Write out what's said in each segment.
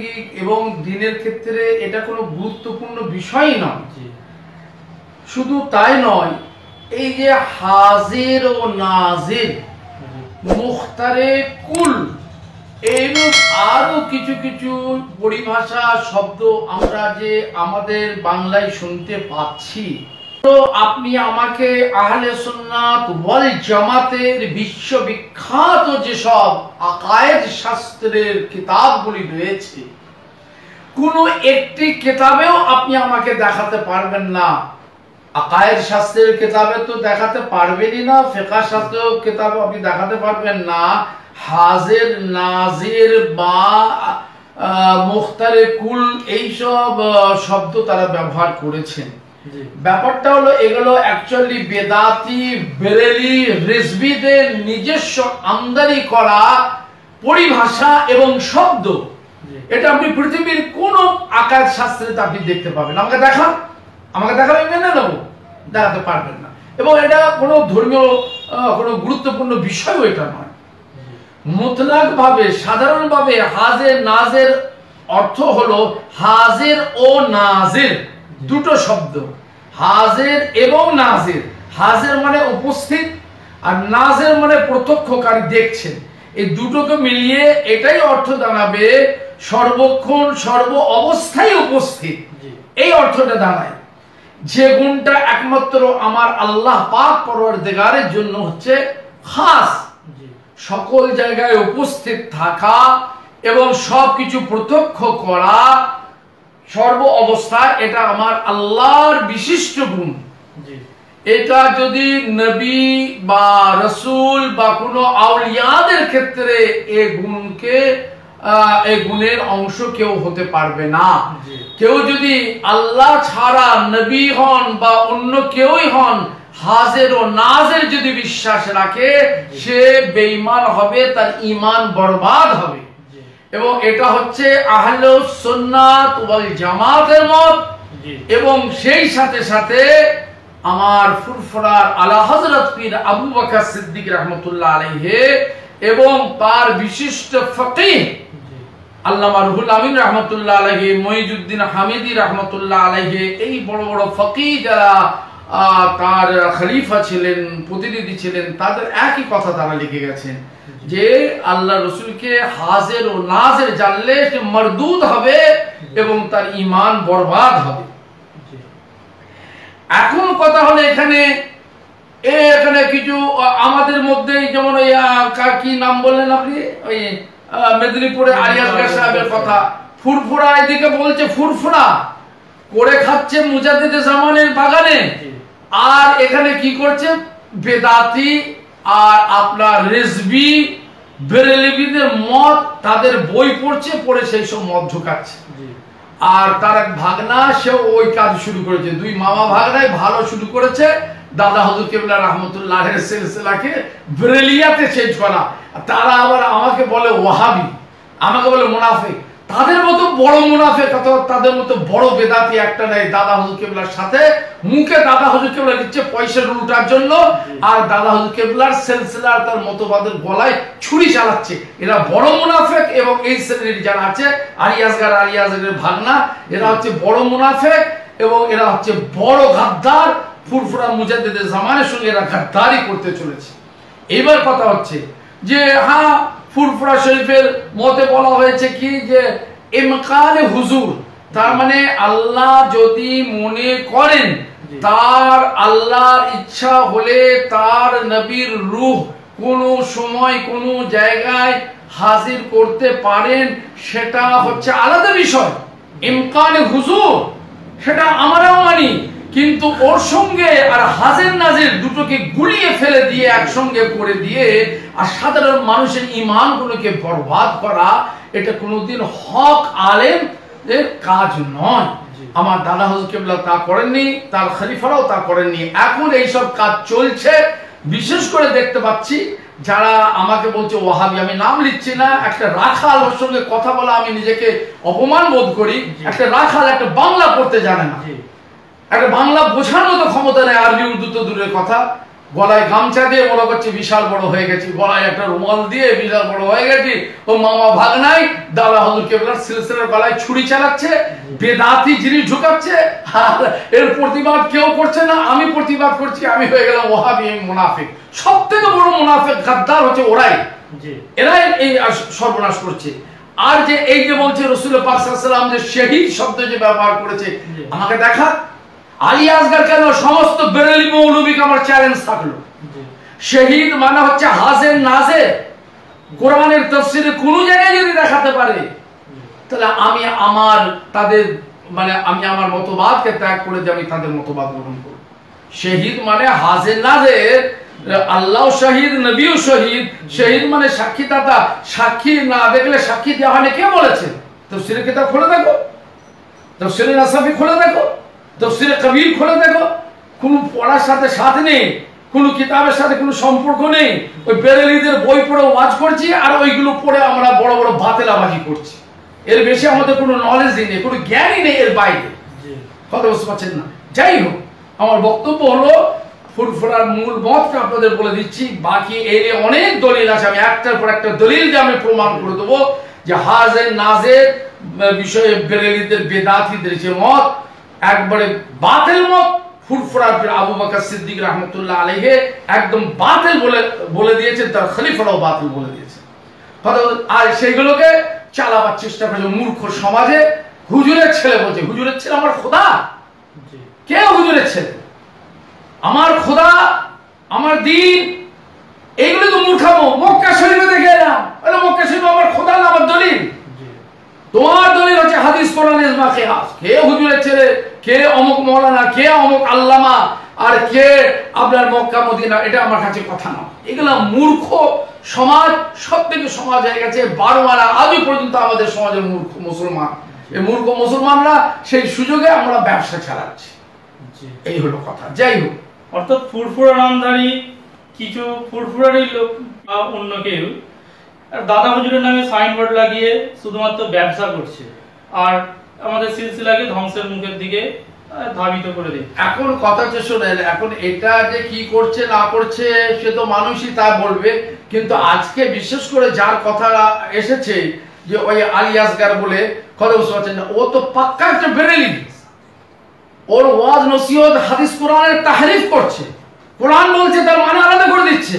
প্রাসঙ্গিক এবং দিনের ক্ষেত্রে এটা কোনো গুরুত্বপূর্ণ বিষয় নয়। শুধু তাই নয়, এই যে হাজির ও নাজির, মুখতারে কুল, এইরূপ আরো কিছু কিছু পরিভাষা শব্দ আমরা যে আমাদের বাংলায় শুনতে পাচ্ছি, তো আপনি আমাকে আহলে সুন্নাত ওয়াল জামাতের বিশ্ববিখ্যাত যেসব আকায়েদ শাস্ত্রের কিতাবগুলি রয়েছে, কোনো একটি কিতাবেও আপনি আমাকে দেখাতে পারবেন না। আকায়েদ শাস্ত্রের কিতাবে তো দেখাতে পারবেনই না, ফিকহ শাস্ত্রের কিতাবে আপনি দেখাতে পারবেন না হাজির নাজির বা মুখতারে কুল এইসব শব্দ তারা ব্যবহার করেছেন। ব্যাপারটা হলো এগুলো অ্যাকচুয়ালি বেদাতি বেরেলি রিজভিদের নিজস্ব আমদানি করা পরিভাষা এবং শব্দ। এটা আপনি পৃথিবীর কোন আকায়েদ শাস্ত্রে আপনি দেখতে পাবেন। আমাকে দেখান, আমাকে দেখাবেন, মেনে নেব, দেখাতে পারবেন না। এবং এটা কোনো ধর্মীয় কোনো গুরুত্বপূর্ণ বিষয়ও এটা নয়। মুতলাক ভাবে সাধারণভাবে হাজির নাজির অর্থ হলো হাজির ও নাজির দুটো শব্দ, হাজির এবং নাজির। হাজির মানে উপস্থিত আর নাজির মানে প্রত্যক্ষকারী, দেখছেন। এই দুটোকে মিলিয়ে এটাই অর্থ দাঁড়াবে সর্বক্ষণ সর্ব অবস্থায় উপস্থিত, এই অর্থটা দাঁড়ায়। যে গুণটা একমাত্র আমার আল্লাহ পাক পরওয়ারদিগারের জন্য হচ্ছে খাস, সকল জায়গায় উপস্থিত থাকা এবং সবকিছু প্রত্যক্ষ করা সর্ব অবস্থায়, এটা আমার আল্লাহর বিশিষ্ট গুণ। এটা যদি নবী বা রসুল বা কোনো আউলিয়াদের ক্ষেত্রে এই গুণের অংশ কেউ হতে পারবে না। কেউ যদি আল্লাহ ছাড়া নবী হন বা অন্য কেউই হন, হাজির ও নাজির যদি বিশ্বাস রাখে, সে বেঈমান হবে, তার ঈমান বরবাদ হবে। এবং এটা হচ্ছে আহলে সুন্নাত ওয়াল জামাতের মত। এবং সেই সাথে সাথে আমার ফুরফুরার আলা হযরত পীর আবু বকর সিদ্দিক রাহমাতুল্লাহ আলাইহি এবং তার বিশিষ্ট ফকিহ আল্লামা রুহুল আমিন রাহমাতুল্লাহ আলাইহি, মুঈজউদ্দিন হামিদি রাহমাতুল্লাহ আলাইহি, এই বড় বড় ফকিহ যারা তার খলিফা ছিলেন, প্রতিনিধি ছিলেন, তাদের একই কথা তারা লিখে গেছেন যে আল্লাহ রসুলকে হাজির ও নাজির জানলে সে মরদুদ হবে এবং তার ঈমান বরবাদ হবে। এখন কথা হলো এখানে কিছু আমাদের মধ্যে, যেমন ওই কি নাম বললেন আপনি, ওই মেদিনীপুরে আলিয়াসগাহ সাহেবের কথা, ফুরফুরা, এদিকে বলছে ফুরফুরা করে খাচ্ছে মুজাদ্দিদে জামানের বাগানে, আর এখানে কি করছে বেদাতি আর আপনার রিজভি বেরেলভিদের মত, তাদের বই পড়ছে, পড়ে সেই সব মত ঢুকাচ্ছে। আর তার এক ভাগনা, সে ওই কাজ শুরু করেছে। দুই মামা ভাগনাই ভালো শুরু করেছে, দাদা হুজুর কেবলা রাহমাতুল্লাহের সিলসিলাকে বেরেলিয়াতে চেঞ্জ করা। তারা আবার আমাকে বলে ওয়াহাবি, আমাকে বলে মুনাফিক। তাদের মতো বড় মুনাফিক অথবা তাদের মতো বড় বেদাতি একটা নেই দাদা হুজুর কেবলার সাথে। মুখে দাদা হুজুর কেবলা দিচ্ছে পয়সা লুটার জন্য, আর দাদা হুজুর কেবলার সিলসিলার তার মতবাদের গলায় ছুরি চালাচ্ছে। এরা বড় মুনাফিক। এবং এই শ্রেণীর যারা আছে আলিয়াসগার ভাগনা, এরা হচ্ছে বড় মুনাফিক এবং এরা হচ্ছে বড় গাদ্দার। ফুরফুরা মুজাদ্দিদে জামানের সঙ্গে এরা গাদ্দারি করতে চলেছে। এবার কথা হচ্ছে যে হ্যাঁ, ফুরফুরা শরীফের মতে বলা হয়েছে কি যে ইমকানে হুজুর, তার মানে আল্লাহ যদি মনে করেন, তার আল্লাহর ইচ্ছা হলে তার নবীর রূহ কোনো সময় কোনো জায়গায় হাজির করতে পারেন, সেটা হচ্ছে আলাদা বিষয়। ইমকানে হুজুর সেটা আমরাও মানি, কিন্তু ওর সঙ্গে আর হাজির নাজির দুটোকে গুলিয়ে ফেলে দিয়ে একসঙ্গে করে দিয়ে আর সাধারণ মানুষের ঈমানগুলোকে বরবাদ করা, এটা কোনোদিন হক আলেমদের কাজ নয়। আমার দাদা হুজুর কেবলা তা করেননি, তার খলিফারাও তা করেননি। এখন এইসব কাজ চলছে। বিশেষ করে দেখতে পাচ্ছি যারা আমাকে বলছে ওয়াহাবি, আমি নাম লিখছি না, একটা রাখাল, ওর সঙ্গে কথা বলা আমি নিজেকে অপমান বোধ করি। একটা রাখাল একটা বাংলা পড়তে জানে না, একটা বাংলা বোঝার মতো ক্ষমতা নেই, আরবি উর্দু তো দূরের কথা। গলায় গামছা দিয়ে মনে করছে বিশাল বড় হয়ে গেছি, গলায় একটা রুমাল দিয়ে বিশাল বড় হয়ে গেছি, ও মামা ভাগনাই দাদা হুজুর কেবলার সিলসিলার গলায় ছুরি চালাচ্ছে, বেদাতি জিনিস ঢুকাচ্ছে, আর এর প্রতিবাদ কেউ করছে না, আমি প্রতিবাদ করছি, আমি হয়ে গেলাম ওয়াহাবি মুনাফিক। সব থেকে বড় মুনাফিক গাদ্দার হচ্ছে ওরাই, এরাই এই সর্বনাশ করছে। আর যে এই যে বলছে রাসূল পাক সাল্লাল্লাহু আলাইহি ওয়াসাল্লাম যে শহীদ শব্দ যে ব্যবহার করেছে, আমাকে দেখা আলী আসগর কেন সমস্ত বেরেলি মৌলবীকে আমার চ্যালেঞ্জ থাকলো। শহীদ মানে হচ্ছে হাজের নাজের, কোরআনের তাফসীরে কোন জায়গায় যদি দেখাতে পারে তাহলে আমি আমার তাদের মানে আমি আমার মতবাদকে ত্যাগ করে দিয়ে আমি তাদের মতবাদ গ্রহণ করব। শহীদ মানে হাজের নাজের, আল্লাহ শহীদ, নবীও শহীদ। শহীদ মানে সাক্ষীদাতা, সাক্ষী না দেখলে সাক্ষী দেওয়া হয় না, কে বলেছে? তাফসীরের কিতাব খুলে দেখো, তাফসীরে নাসাফি খুলে দেখো, তাফসীরে কবির খুলে দেখো, কোনো পড়ার সাথে সাথ নেই, কোনো কিতাবের সাথে কোনো সম্পর্ক নেই। ওই বেরেলিদের বই পড়ে ওয়াজ করছি আর ওইগুলো পড়ে আমরা বড় বড় বাতেলাবাজি করছি, এর বেশি আমাদের কোনো নলেজই নেই, কোনো জ্ঞানই নেই এর বাইরে। কথা বুঝতে পারছেন না? যাই হোক, আমার বক্তব্য হলো ফুরফুরার মূল মতটা আপনাদের বলে দিচ্ছি, বাকি এর অনেক দলিল আছে, আমি একটার পর একটা দলিল দিয়ে আমি প্রমাণ করে দেবো যে হাজের নাজের বিষয়ে বেরেলিদের বেদাতিদের যে মত একবারে বাতিল মত। ফুরফুরার আবু বকর সিদ্দিক রাহমাতুল্লাহ আলাইহি একদম বাতিল বলে দিয়েছেন, তার খলিফারাও বাতিল বলে দিয়েছেন। আর সেইগুলোকে চালাবার চেষ্টা করেছে মূর্খ সমাজে। হুজুরের ছেলে বলছে, হুজুরের ছেলে আমার খোদা? কে হুজুরের ছেলে? আমার খোদা, আমার দিন, এইগুলো তো মূর্খামো। মক্কা শরীফে দেখে এলাম, মক্কা শরীফ আমার খোদা না আমার দলিল। তোমার দলিল হচ্ছে হাদিস, কোরআন, ইজমা, কিয়াস। কে হুজুরের ছেলে, কে অমুক মাওলানা, কে অমুক আল্লামা, আর কে আপনার মক্কা মদিনা, এটা আমার কাছে কথা না। এগুলা মূর্খ সমাজ, সব থেকে সমাজ হয়ে গেছে বারোয়ানা। আজও পর্যন্ত আমাদের সমাজের মূর্খ মুসলমান, এই মূর্খ মুসলমানরা সেই সুযোগে আমরা ব্যবসা চালাচ্ছি, এই হলো কথা। যাই হোক, অর্থাৎ ফুরফুরা নামধারী কিছু ফুরফুরারই লোক বা অন্য কেউ দাদা হুজুরের নামে সাইনবোর্ড লাগিয়ে শুধুমাত্র ব্যবসা করছে আর আমাদের সিলসিলাকে ধ্বংসের মুখের দিকে ধাবিত করে দিচ্ছে। এখন কথা হচ্ছে শোনেন, এখন এটা যে কি করছে না করছে সে তো মানুষই তা বলবে, কিন্তু আজকে বিশেষ করে যার কথা এসেছে যে ওই আলী আসগর বলে, কথা বুঝতে পারছেন না, ও তো পাক্কা একটা বেরেলি। ওর ওয়াজ নসিহত হাদিস কোরআনের তাহরিফ করছে, কোরআন বলছে তার মানে আলাদা করে দিচ্ছে,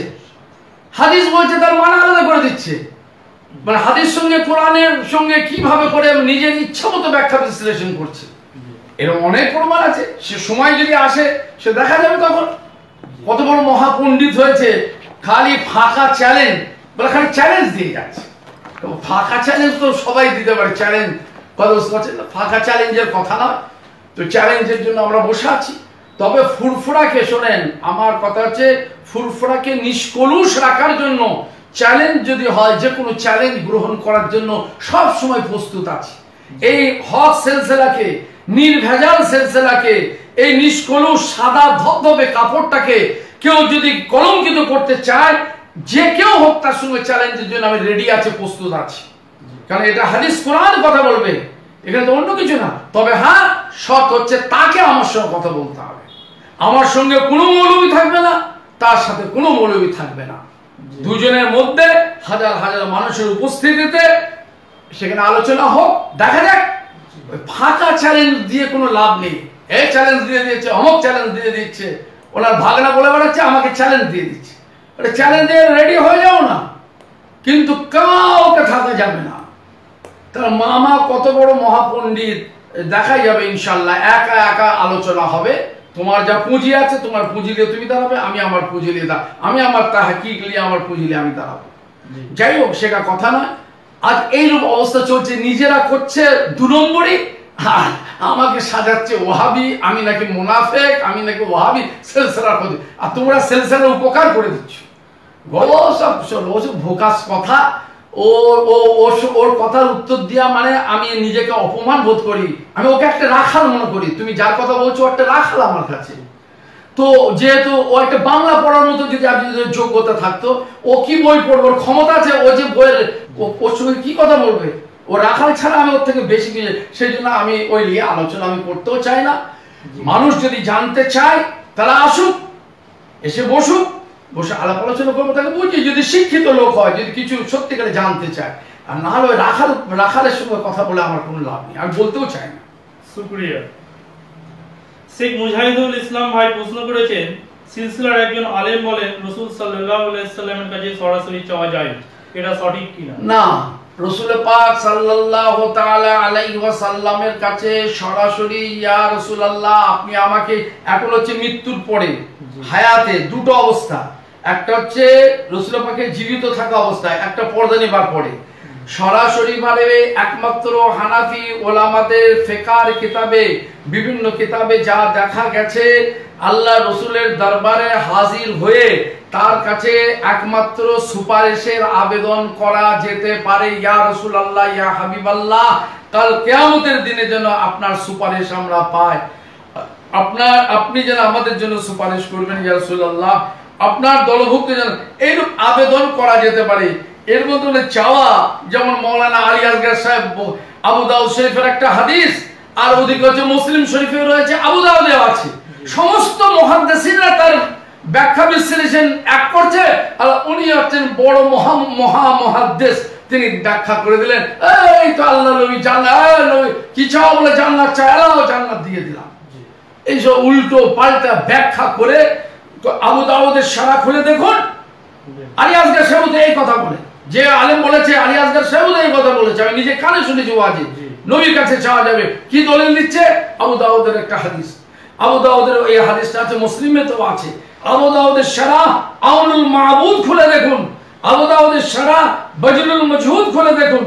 হাদিস বলছে তার মানে আলাদা করে দিচ্ছে। মানে হাদিস সঙ্গে কোরআনের সঙ্গে কিভাবে করে নিজের ইচ্ছা মতো ব্যাখ্যা বিশ্লেষণ করছে, এরকম অনেক প্রমাণ আছে। সে সময় যদি আসে সে দেখা যাবে তখন কত বড় মহাপণ্ডিত হয়েছে। খালি ফাঁকা চ্যালেঞ্জ, বলে খালি চ্যালেঞ্জ দিয়ে যাচ্ছে। ফাঁকা চ্যালেঞ্জ তো সবাই দিতে পারে, চ্যালেঞ্জ কথা বুঝতে পারছেন না, ফাঁকা চ্যালেঞ্জের কথা নয়। তো চ্যালেঞ্জের জন্য আমরা বসে আছি। তবে ফুরফুরাকে শোনেন, আমার কথা হচ্ছে ফুরফুরাকে নিষ্কলুষ রাখার জন্য চ্যালেঞ্জ যদি হয়, যে কোনো চ্যালেঞ্জ গ্রহণ করার জন্য সব সময় প্রস্তুত আছে। এই হক সিলসিলাকে, নির্ভেজাল সিলসিলাকে, এই নিষ্কলুষ সাদা ধবধবে কাপড়টাকে কেউ যদি কলঙ্কিত করতে চায়, যে কেউ হোক তার সঙ্গে চ্যালেঞ্জের জন্য আমি রেডি আছে, প্রস্তুত আছি। কারণ এটা হাদিস কোরআন কথা বলবে, এখানে তো অন্য কিছু না। তবে হ্যাঁ, শর্ত হচ্ছে তাকে আমার সঙ্গে কথা বলতে হবে। আমার সঙ্গে কোনো মৌলবী থাকবে না, তার সাথে কোনো মৌলবী থাকবে না। দুজনের মধ্যে হাজার হাজার মানুষের উপস্থিতিতে সেখানে আলোচনা হোক, দেখা যাক। ফাঁকা চ্যালেঞ্জ দিয়ে কোনো লাভ নেই। এই চ্যালেঞ্জ দিয়ে দিয়েছে, অমুক চ্যালেঞ্জ দিয়ে দিচ্ছে, ওনার ভাগনা বলে বেড়াচ্ছে আমাকে চ্যালেঞ্জ দিয়ে দিচ্ছে। চ্যালেঞ্জে রেডি হয়ে যাও না, কিন্তু কাউকে থাকা যাবে না। তার মামা কত বড় মহাপণ্ডিত দেখাই যাবে ইনশাল্লাহ। একা একা আলোচনা হবে। তোমার যা পুঁজি আছে, তোমার পুঁজি দিয়ে তুমি দাঁড়াবে, আমি আমার পুঁজি দিয়ে আমি আমার তাহকিক নিয়ে আমার পুঁজি নিয়ে আমি দাঁড়াবো। যাই হোক, সেটা কথা নয়। আজ এইরূপ অবস্থা চলছে, নিজেরা করছে 2 নম্বরই, আর আমাকে সাজাচ্ছে ওয়াহাবি, আমি নাকি মুনাফেক, আমি নাকি ওয়াহাবি সিলসিলার খোঁজে, আর তোমরা সিলসিলার উপকার করে দিচ্ছ। সব ভোকাস কথা। ওর কথার উত্তর দিয়া মানে আমি নিজেকে অপমান বোধ করি। আমি ওকে একটা রাখাল মনে করি। তুমি যার কথা বলছো একটা রাখাল আমার কাছে। তো যেহেতু ও একটা বাংলা পড়ার মতো যদি যোগ্যতা থাকতো, ও কি বই পড়বো, ওর ক্ষমতা আছে, ও যে বইয়ের ওর সঙ্গে কি কথা বলবে, ও রাখাল ছাড়া আমি ওর থেকে বেশি কিছু। সেই জন্য আমি ওই নিয়ে আলোচনা আমি করতেও চাই না। মানুষ যদি জানতে চায় তারা আসুক, এসে বসুক, বসে আলাপ আলোচনা করবো, তাকে বুঝি যদি শিক্ষিত লোক হয়, যদি কিছু সত্যিকারে জানতে চায়। আর না হলে রাখালের সঙ্গে কথা বলে আমার কোনো লাভ নেই, আমি বলতেও চাই না। শুকরিয়া। শেখ মুজাহিদুল ইসলাম ভাই প্রশ্ন করেছেন, সিলসিলার একজন আলেম বলেন রাসূল সাল্লাল্লাহু আলাইহি ওয়াসাল্লামের কাছে সরাসরি চাওয়া যায়, এটা সঠিক কিনা? না, রাসূল পাক সাল্লাল্লাহু তাআলা আলাইহি ওয়াসাল্লামের কাছে সরাসরি ইয়া রাসূলুল্লাহ আপনি আমাকে, এখন হচ্ছে মৃত্যুর পরে, হায়াতে দুটো অবস্থা, একটা হচ্ছে রাসূল পাকের জীবিত থাকা অবস্থায়, একটা পর্দা নেবার পরে। সরাসরি ভাবে একমাত্র হানাফি ওলামাদের ফিকহের কিতাবে, বিভিন্ন কিতাবে যা দেখা গেছে, আল্লাহ রসুলের দরবারে হাজির হয়ে তার কাছে একমাত্র সুপারিশের আবেদন করা যেতে পারে, ইয়া রাসূলুল্লাহ ইয়া হাবিবাল্লাহ কাল কিয়ামতের দিনে যেন আপনার সুপারিশ আমরা পাই, আপনি যেন আমাদের জন্য সুপারিশ করবেন ইয়া রাসূলুল্লাহ, আপনার দলভুক্ত যেন, এইরূপ আবেদন করা যেতে পারে। এর মধ্যে চাওয়া, যেমন মৌলানা আলী আসগর সাহেব আবু দাউদ শরীফের একটা হাদিস, আর ওদিকে হচ্ছে মুসলিম শরীফে রয়েছে, আবু দাউদে আছে, সমস্ত মুহাদ্দিসিনরা তার ব্যাখ্যা বিশ্লেষণ এক করছে, আর উনি হচ্ছেন বড় মুহাদ্দিস, তিনি ব্যাখ্যা করে দিলেন, এই তো আল্লাহ নবী জান্নাত, কি চাও বলে জান্নাত চাই, আল্লাহ জান্নাত দিয়ে দিলাম। এইসব উল্টো পাল্টা ব্যাখ্যা করে আবু দাউদের সারা খুলে দেখুন, আলী আসগর সাহেব এই কথা বলে, যে আলেম বলেছে আলী আসগর সাহেব এই কথা বলেছে, আমি নিজে কানে শুনেছি ওয়াজি, নবীর কাছে চাওয়া যাবে। কি দলিল দিচ্ছে? আবু দাউদের একটা হাদিস, আবু দাউদের এই হাদিসটা আছে, মুসলিমে তো আছে। আবু দাউদের সারা আউনুল মাবুদ খুলে দেখুন, আবু দাউদের সারা বজলুল মজহুদ খুলে দেখুন,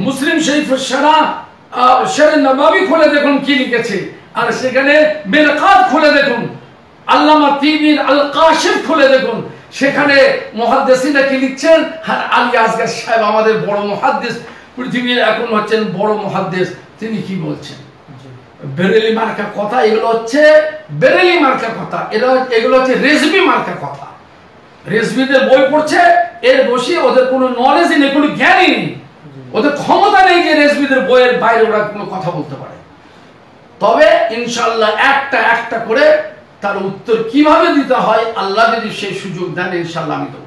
মুসলিম শরীফের সারা শরহ নববী খুলে দেখুন কি লিখেছে, আর সেখানে মিরকাত খুলে দেখুন, আল্লামা তিবির আল কাশিফ খুলে দেখুন, সেখানে মুহাদ্দিসিনরা কি লিখছেন। আর আলী আসগর সাহেব আমাদের বড় মুহাদ্দিস, পৃথিবীর এখন হচ্ছেন বড় মুহাদ্দিস, তিনি কি বলছেন? বেরেলি মার্কা কথা, এগুলো হচ্ছে বেরেলি মার্কা কথা, এগুলো হচ্ছে রেজবি মার্কা কথা। রেজবিদের বই পড়ছে, এর বসে ওদের কোনো নলেজই নেই, কোনো জ্ঞানই নেই, ওদের ক্ষমতা নেই যে রেজবিদের বইয়ের বাইরে ওরা কোনো কথা বলতে পারে। তবে ইনশাআল্লাহ একটা একটা করে তার উত্তর কিভাবে দিতে হয়, আল্লাহ যদি সেই সুযোগ দেন ইনশাআল্লাহ আমি দেব।